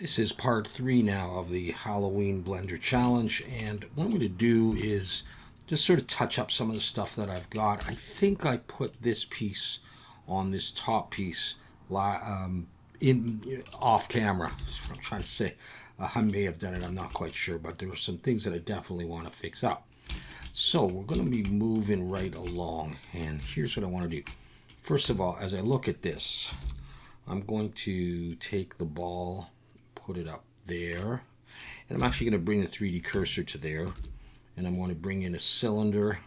This is part 3 now of the Halloween Blender Challenge, and what I'm going to do is just sort of touch up some of the stuff that I've got. I think I put this piece on this top piece in off camera. That's what I'm trying to say. I may have done it, I'm not quite sure, but there are some things that I definitely want to fix up. So we're going to be moving right along, and here's what I want to do. First of all, as I look at this, I'm going to take the ball, put it up there, and I'm actually going to bring the 3D cursor to there, and I'm going to bring in a cylinder,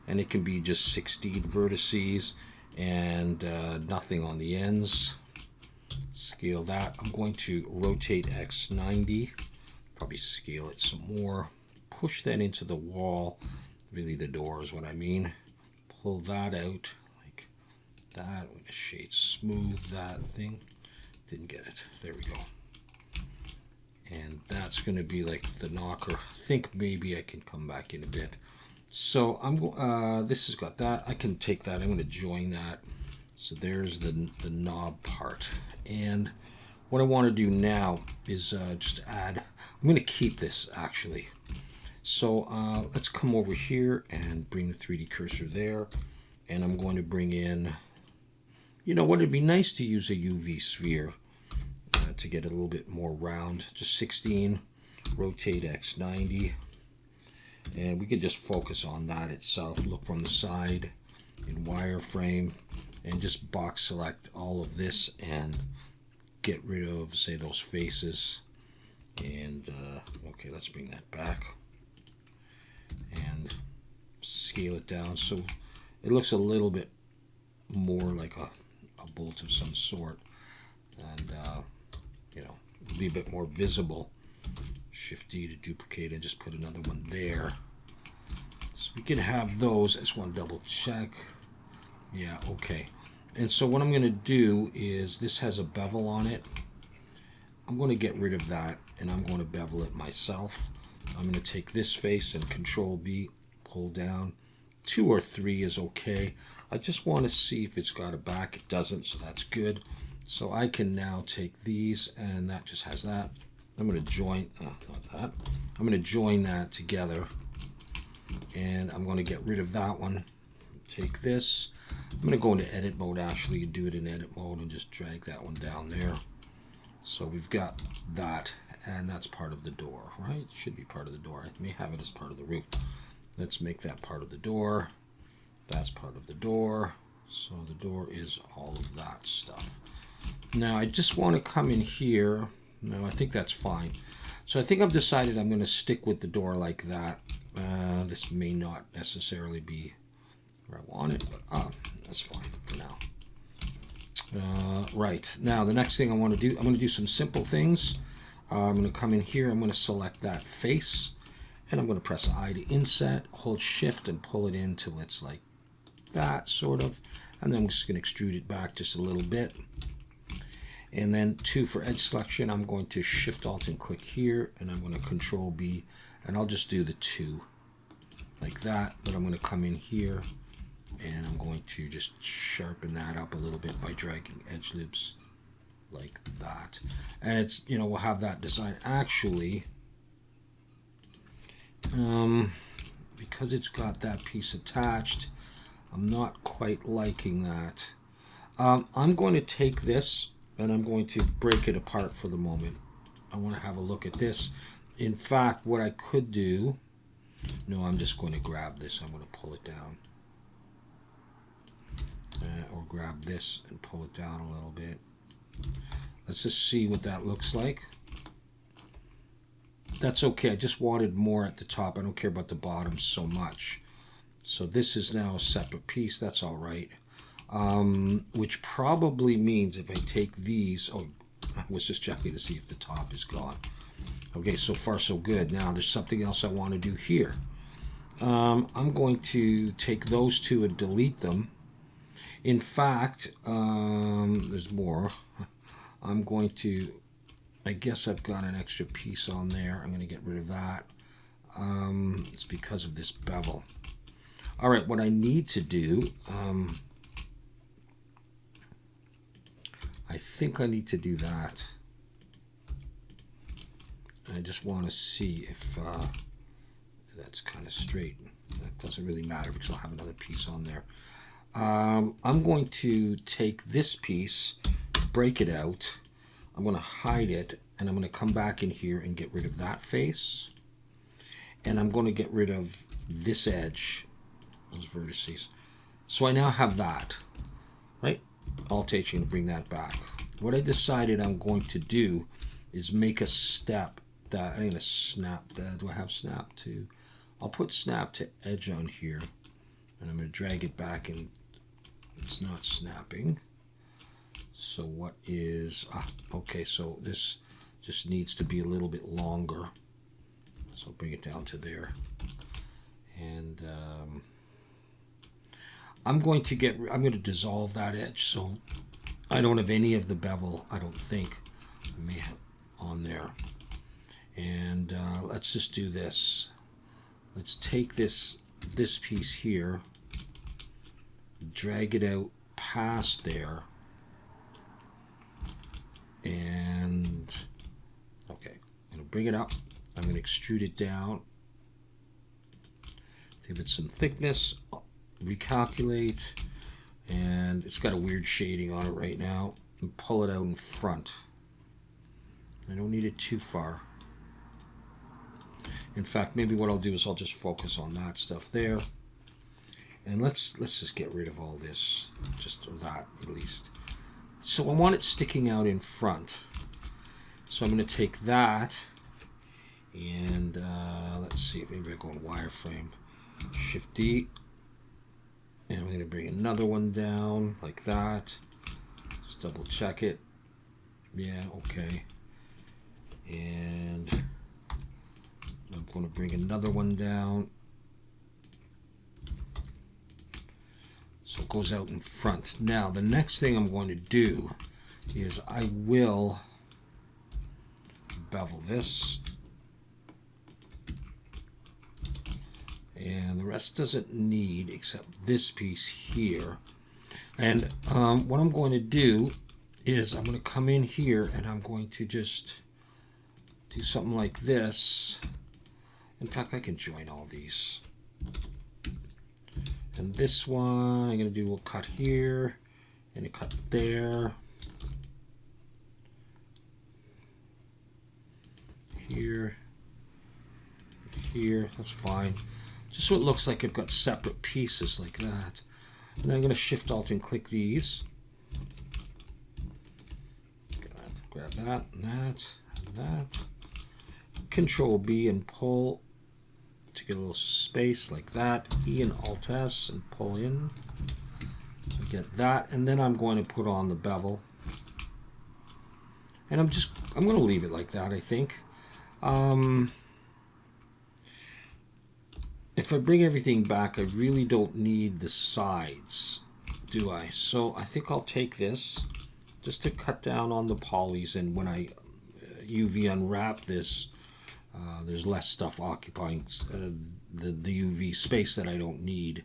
and it can be just 16 vertices and nothing on the ends. Scale that. I'm going to rotate X 90, probably scale it some more, push that into the wall, really the door is what I mean. Pull that out like that. I'm going to shade smooth that thing. Didn't get it. There we go. And that's going to be like the knocker. I think maybe I can come back in a bit. So this has got that. I can take that. I'm going to join that. So there's the knob part. And what I want to do now is just add. I'm going to keep this actually. So let's come over here and bring the 3D cursor there. And I'm going to bring in, you know what, it'd be nice to use a UV sphere to get it a little bit more round. Just 16, rotate X 90. And we could just focus on that itself. Look from the side in wireframe and just box select all of this and get rid of, say, those faces. And okay, let's bring that back and scale it down so it looks a little bit more like a bolt of some sort, and you know, it'll be a bit more visible. Shift D to duplicate and just put another one there. So we can have those. I just want to double check. Yeah, okay. And so what I'm going to do is, this has a bevel on it. I'm going to get rid of that and I'm going to bevel it myself. I'm going to take this face and Control B, pull down. 2 or 3 is okay. I just want to see if it's got a back. It doesn't, so that's good. So I can now take these, and that just has that. I'm going to join, not that. I'm going to join that together, and I'm going to get rid of that one. Take this. I'm going to go into edit mode actually and do it in edit mode and just drag that one down there. So we've got that, and that's part of the door, right? It should be part of the door. I may have it as part of the roof. Let's make that part of the door. That's part of the door. So the door is all of that stuff. Now I just want to come in here. No, I think that's fine. So I think I've decided I'm going to stick with the door like that. This may not necessarily be where I want it, but that's fine for now. Right, now the next thing I want to do, I'm going to do some simple things. I'm going to come in here, I'm going to select that face, and I'm going to press I to inset, hold shift and pull it in till it's like that sort of, and then I'm just going to extrude it back just a little bit. And then 2 for edge selection, I'm going to shift alt and click here, and I'm going to Control B, and I'll just do the 2 like that. But I'm going to come in here and I'm going to just sharpen that up a little bit by dragging edge loops like that. And it's, you know, we'll have that design actually, because it's got that piece attached, I'm not quite liking that. I'm going to take this and I'm going to break it apart for the moment. I want to have a look at this. In fact, what I could do, no, I'm just going to grab this. I'm going to pull it down. Or grab this and pull it down a little bit. Let's just see what that looks like. That's okay. I just wanted more at the top. I don't care about the bottom so much. So this is now a separate piece. That's all right. Which probably means if I take these, oh, I was just checking to see if the top is gone. Okay, so far so good. Now there's something else I want to do here. I'm going to take those 2 and delete them. In fact, there's more. I'm going to, I guess I've got an extra piece on there. I'm going to get rid of that. It's because of this bevel. All right, what I need to do, I think I need to do that. I just want to see if that's kind of straight. That doesn't really matter because I'll have another piece on there. I'm going to take this piece, break it out. I'm going to hide it, and I'm going to come back in here and get rid of that face. And I'm going to get rid of this edge, those vertices. So I now have that, right? Alt-H and bring that back. What I decided I'm going to do is make a step that I'm going to snap that. Do I have snap to? I'll put snap to edge on here, and I'm going to drag it back, and it's not snapping. So what is, okay, so this just needs to be a little bit longer. So bring it down to there. And I'm going to dissolve that edge so I don't have any of the bevel, I don't think, I may have on there. And let's just do this. Let's take this piece here, drag it out past there, and okay, I'm going to bring it up. I'm going to extrude it down, give it some thickness, recalculate, and it's got a weird shading on it right now, and pull it out in front. I don't need it too far. In fact, maybe what I'll do is I'll just focus on that stuff there. And let's just get rid of all this, just that at least. So I want it sticking out in front. So I'm going to take that and let's see, maybe I go in wireframe, Shift D, and I'm going to bring another one down like that. Just double check it. Yeah, okay. And I'm going to bring another one down. So it goes out in front. Now, the next thing I'm going to do is I will bevel this. And the rest doesn't need except this piece here. And what I'm going to do is I'm going to come in here and I'm going to just do something like this. In fact, I can join all these. And this one, I'm going to do a cut here and a cut there. Here. Here, that's fine. Just so it looks like I've got separate pieces like that. And then I'm going to Shift Alt and click these. Grab that and that and that. Control B and pull to get a little space like that. E and Alt S and pull in. So get that, and then I'm going to put on the bevel. And I'm going to leave it like that, I think. If I bring everything back, I really don't need the sides, do I? So I think I'll take this just to cut down on the polys, and when I UV unwrap this, there's less stuff occupying the UV space that I don't need.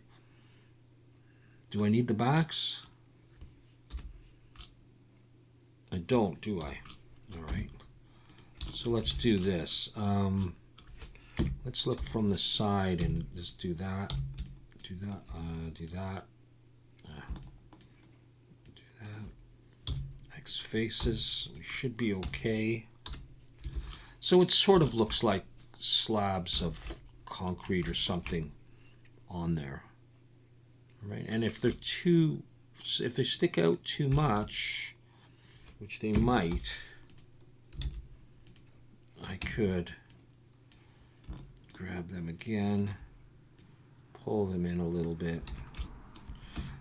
Do I need the backs? I don't, do I? All right. So let's do this. Let's look from the side and just do that, do that, do that, do that. X faces, we should be okay. So it sort of looks like slabs of concrete or something on there, right? And if they stick out too much, which they might, I could grab them again, pull them in a little bit.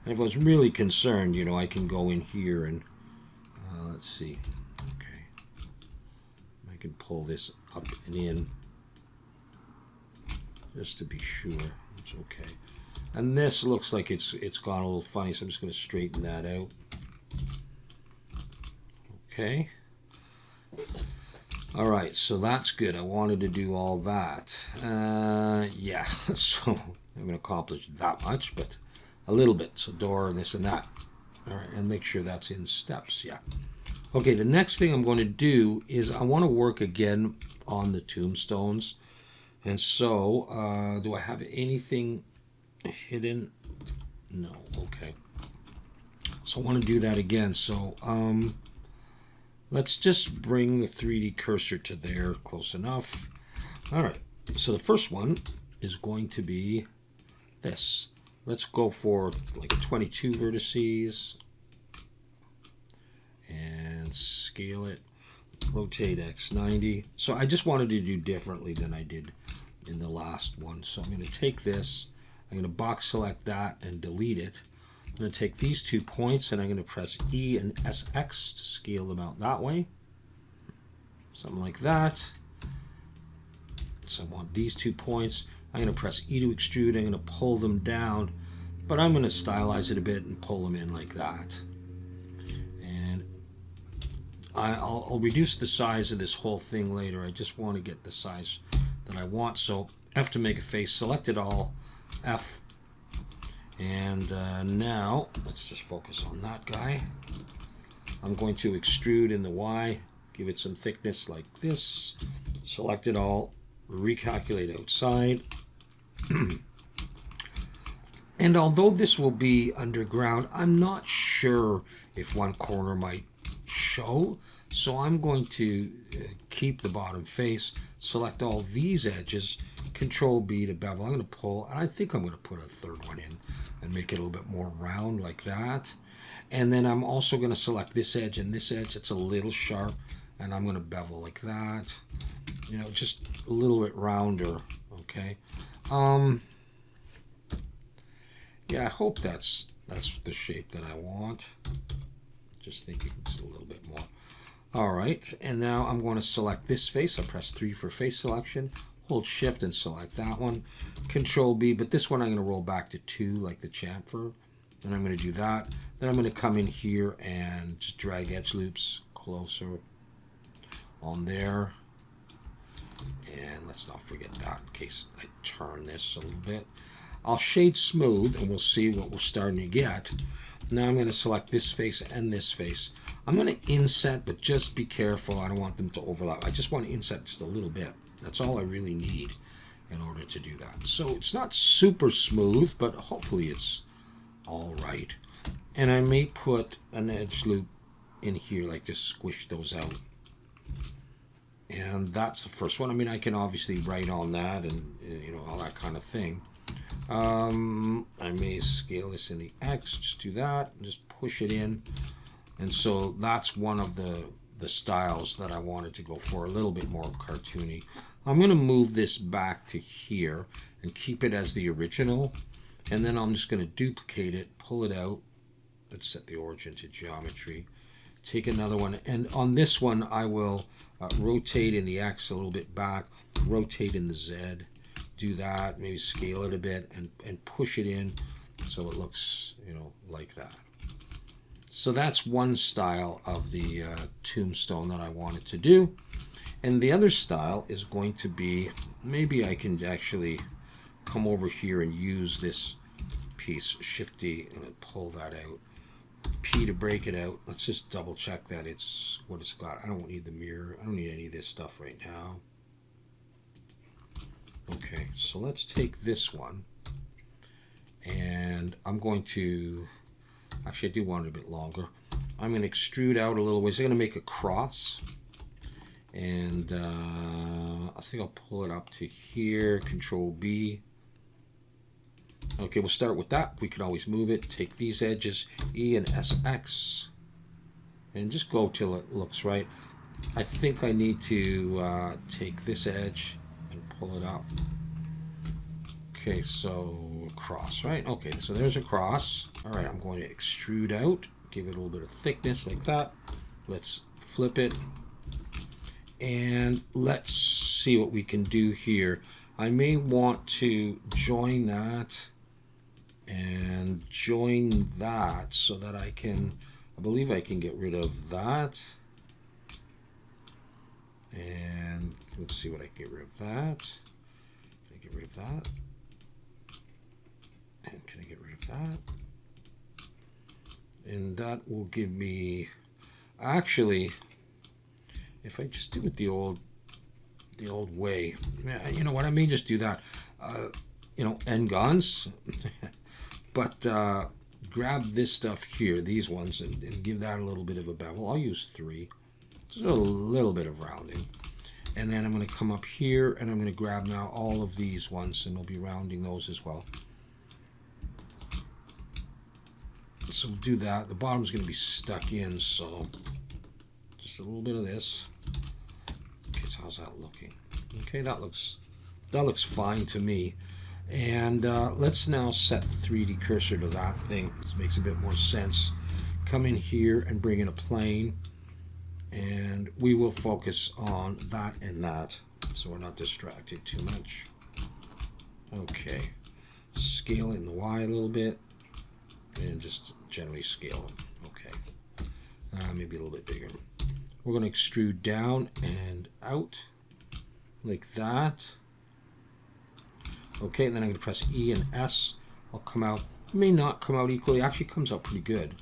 And if I was really concerned, you know, I can go in here and let's see. Okay, I can pull this up and in just to be sure it's okay. And this looks like it's gone a little funny, so I'm just going to straighten that out. Okay. All right, so that's good. I wanted to do all that. Yeah, so I haven't accomplished that much, but a little bit. So door and this and that. All right, and make sure that's in steps, yeah. Okay, the next thing I'm going to do is I want to work again on the tombstones. And so, do I have anything hidden? No. Okay. So I want to do that again. So let's just bring the 3D cursor to there, close enough. All right. So the first one is going to be this. Let's go for like 22 vertices and scale it. Rotate X 90. So I just wanted to do differently than I did in the last one. So I'm going to take this, I'm going to box select that and delete it. I'm going to take these 2 points and I'm going to press E and SX to scale them out that way. Something like that. So I want these 2 points. I'm going to press E to extrude. I'm going to pull them down, but I'm going to stylize it a bit and pull them in like that. And I'll reduce the size of this whole thing later. I just want to get the size that I want. So F to make a face, select it all, F. And now let's just focus on that guy. I'm going to extrude in the Y, give it some thickness like this, select it all, recalculate outside. And although this will be underground, I'm not sure if one corner might show. So I'm going to keep the bottom face, select all these edges, Control B to bevel. I'm going to pull, and I think I'm going to put a third one in and make it a little bit more round like that. And then I'm also going to select this edge and this edge. It's a little sharp, and I'm going to bevel like that. You know, just a little bit rounder. Okay. Yeah, I hope that's the shape that I want. Just thinking it's a little bit more. All right, and now I'm going to select this face. I press 3 for face selection. Hold Shift and select that one. Control B, but this one I'm going to roll back to 2 like the chamfer. And I'm going to do that. Then I'm going to come in here and just drag edge loops closer on there. And let's not forget that in case I turn this a little bit. I'll shade smooth and we'll see what we're starting to get. Now I'm going to select this face and this face. I'm going to inset, but just be careful. I don't want them to overlap. I just want to inset just a little bit. That's all I really need in order to do that. So it's not super smooth, but hopefully it's all right. And I may put an edge loop in here, like just squish those out. And that's the first one. I mean, I can obviously write on that and, you know, all that kind of thing. I may scale this in the X, just do that, just push it in. And so that's one of the styles that I wanted to go for, a little bit more cartoony. I'm going to move this back to here and keep it as the original. And then I'm just going to duplicate it, pull it out. Let's set the origin to geometry. Take another one. And on this one, I will rotate in the X a little bit back, rotate in the Z. Do that, maybe scale it a bit and push it in so it looks, you know, like that. So that's one style of the tombstone that I wanted to do. And the other style is going to be, maybe I can actually come over here and use this piece, Shift D, and pull that out. P to break it out. Let's just double check that it's what it's got. I don't need the mirror. I don't need any of this stuff right now. Okay, so let's take this one, and I'm going to, actually I do want it a bit longer. I'm going to extrude out a little ways. I'm going to make a cross, and I think I'll pull it up to here, Control B. Okay, we'll start with that. We can always move it. Take these edges, E and SX, and just go till it looks right. I think I need to take this edge and pull it up. Okay, so cross, right? Okay, so there's a cross. All right, I'm going to extrude out, give it a little bit of thickness like that. Let's flip it, and let's see what we can do here. I may want to join that and join that so that I can, I believe I can get rid of that. And let's see what I can get rid of that. Can I get rid of that? And can I get rid of that? And that will give me, actually, if I just do it the old the old way. You know what? I may just do that. You know, end guns. But grab this stuff here, these ones, and give that a little bit of a bevel. I'll use 3. Just a little bit of rounding. And then I'm going to come up here and I'm going to grab now all of these ones and we'll be rounding those as well. So we'll do that. The bottom's going to be stuck in, so just a little bit of this. Okay, so how's that looking? Okay, that looks fine to me. And let's now set the 3D cursor to that thing. This makes a bit more sense. Come in here and bring in a plane. And we will focus on that and that, so we're not distracted too much. Okay, scale in the Y a little bit, and just generally scale them. Okay, maybe a little bit bigger. We're going to extrude down and out, like that. Okay, and then I'm going to press E and S. I'll come out, it may not come out equally, it actually comes out pretty good.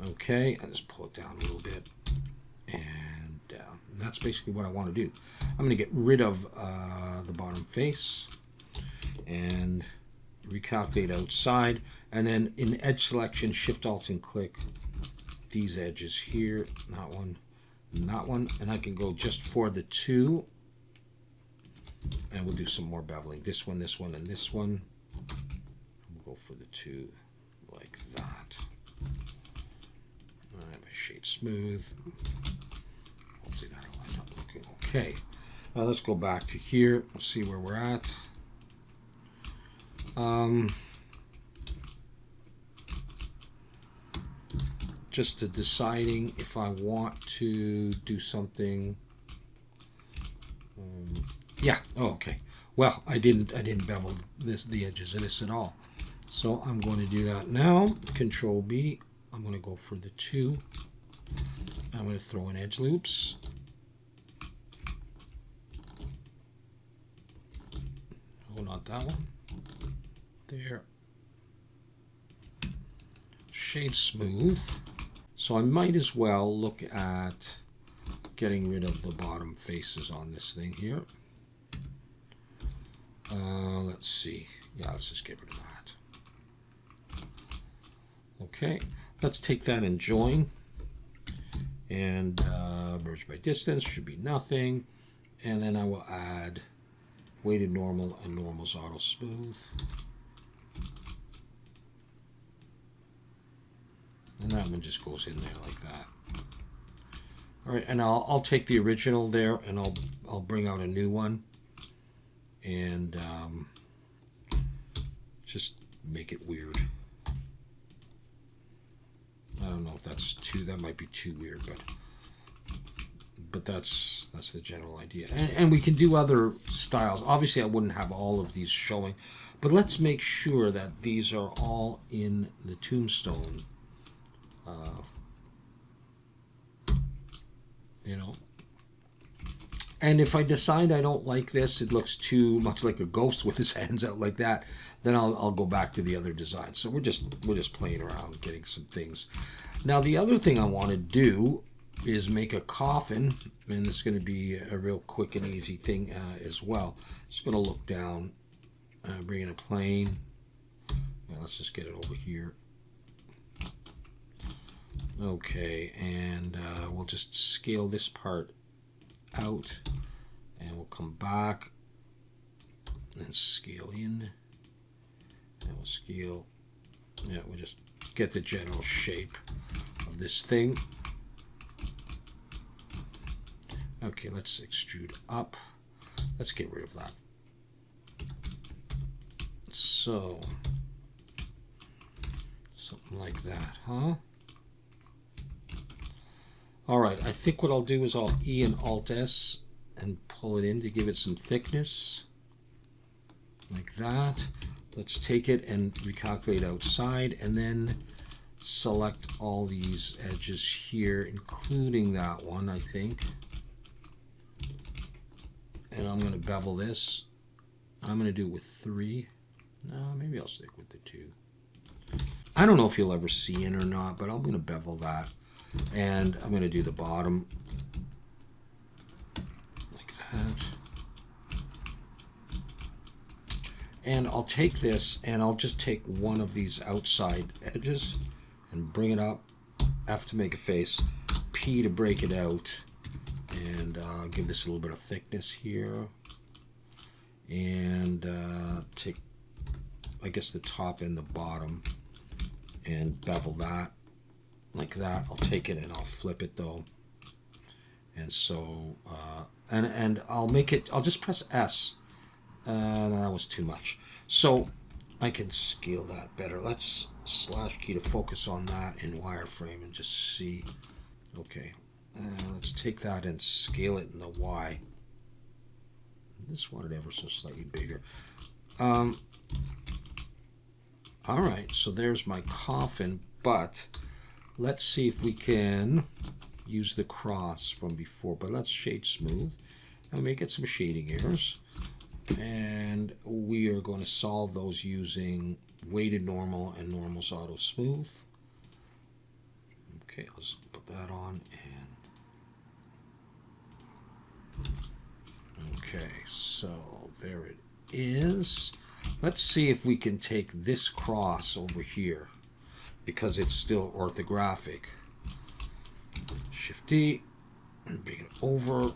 Okay, and just pull it down a little bit. And down. And that's basically what I want to do. I'm going to get rid of the bottom face and recalculate outside, and then in edge selection, Shift Alt and click these edges here, that one, and that one, and I can go just for the 2, and we'll do some more beveling. This one, and this one. We'll go for the 2 like that. All right, my shade smooth. Hopefully that'll end up looking okay. Let's go back to here. We'll see where we're at. Just to deciding if I want to do something. Yeah. Oh, okay. Well, I didn't bevel the edges of this at all. So I'm going to do that now. Control B. I'm going to go for the 2. I'm going to throw in edge loops. Oh, not that one. There. Shade smooth. So I might as well look at getting rid of the bottom faces on this thing here. Let's see. Yeah, let's just get rid of that. Okay, let's take that and join. And merge by distance should be nothing. And then I will add weighted normal and normal's auto smooth. And that one just goes in there like that. All right, and I'll take the original there and I'll bring out a new one and just make it weird. I don't know if that's that might be too weird, but that's the general idea. And we can do other styles. Obviously, I wouldn't have all of these showing, but let's make sure that these are all in the tombstone. You know, and if I decide I don't like this, it looks too much like a ghost with his hands out like that, then I'll go back to the other design. So we're just playing around, getting some things. Now the other thing I want to do is make a coffin, and it's going to be a real quick and easy thing as well. Just going to look down, bring in a plane. Now let's just get it over here. Okay, and we'll just scale this part out, and we'll come back and scale in, and we'll scale. Yeah, we'll just get the general shape of this thing. Okay, let's extrude up. Let's get rid of that. So, something like that, huh? All right, I think what I'll do is I'll E and Alt S and pull it in to give it some thickness, like that. Let's take it and recalculate outside, and then select all these edges here, including that one, I think. And I'm going to bevel this. I'm going to do it with 3. No, maybe I'll stick with the 2. I don't know if you'll ever see it or not, but I'm going to bevel that. And I'm going to do the bottom like that. And I'll take this and I'll just take one of these outside edges and bring it up. F to make a face, P to break it out, and give this a little bit of thickness here. And take, I guess, the top and the bottom and bevel that like that. I'll take it and I'll flip it though. And so, and I'll make it, I'll just press S. No, that was too much. So I can scale that better. Let's slash key to focus on that in wireframe and just see. Okay, let's take that and scale it in the Y. This one ever so slightly bigger. All right, so there's my coffin, but let's see if we can use the cross from before. But let's shade smooth and make it some shading errors. And we are going to solve those using weighted normal and normal's auto smooth. Okay, let's put that on. And okay, so there it is. Let's see if we can take this cross over here because it's still orthographic. Shift D and bring it over.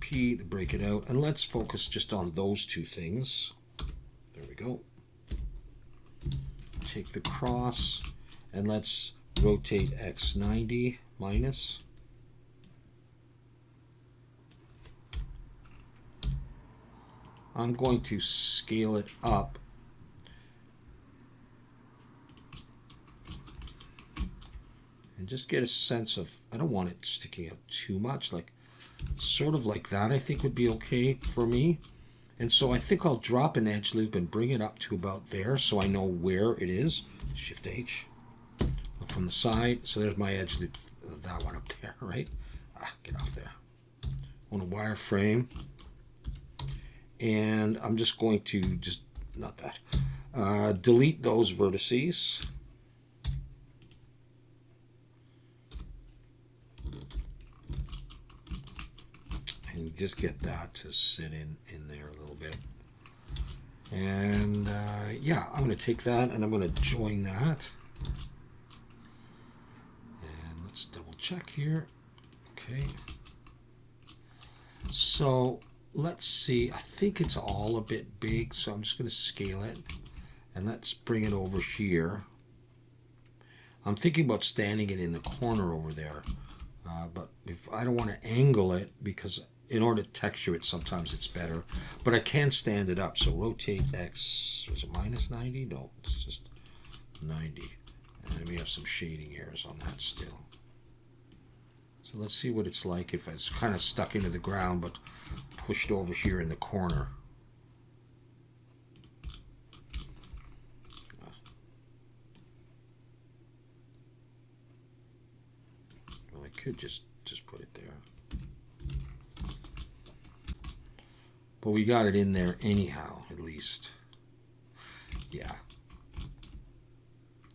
P to break it out, and let's focus just on those two things. There we go. Take the cross and let's rotate X 90 minus. I'm going to scale it up and just get a sense of, I don't want it sticking out too much, like sort of like that I think would be okay for me. And so I think I'll drop an edge loop and bring it up to about there so I know where it is. Shift H, look from the side. So there's my edge loop, that one up there, right? Get off there. On a wireframe. And I'm just going to not that, delete those vertices. And just get that to sit in there a little bit. And yeah, I'm going to take that and I'm going to join that. And let's double check here. Okay. So let's see, I think it's all a bit big, so I'm just going to scale it. And let's bring it over here. I'm thinking about standing it in the corner over there. But if I don't want to angle it, because in order to texture it, sometimes it's better. But I can stand it up. So rotate X, was it minus 90? No, it's just 90. And we have some shading errors on that still. So let's see what it's like if it's kind of stuck into the ground, but pushed over here in the corner. Well, I could just put it there. But we got it in there anyhow, at least. Yeah.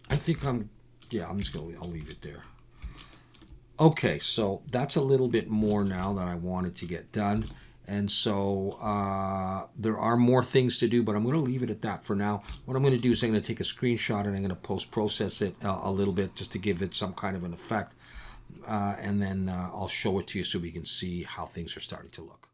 I think I'm just I'll leave it there. Okay, so that's a little bit more now that I wanted to get done. And so there are more things to do, but I'm going to leave it at that for now. What I'm going to do is I'm going to take a screenshot and I'm going to post-process it a little bit just to give it some kind of an effect. And then I'll show it to you so we can see how things are starting to look.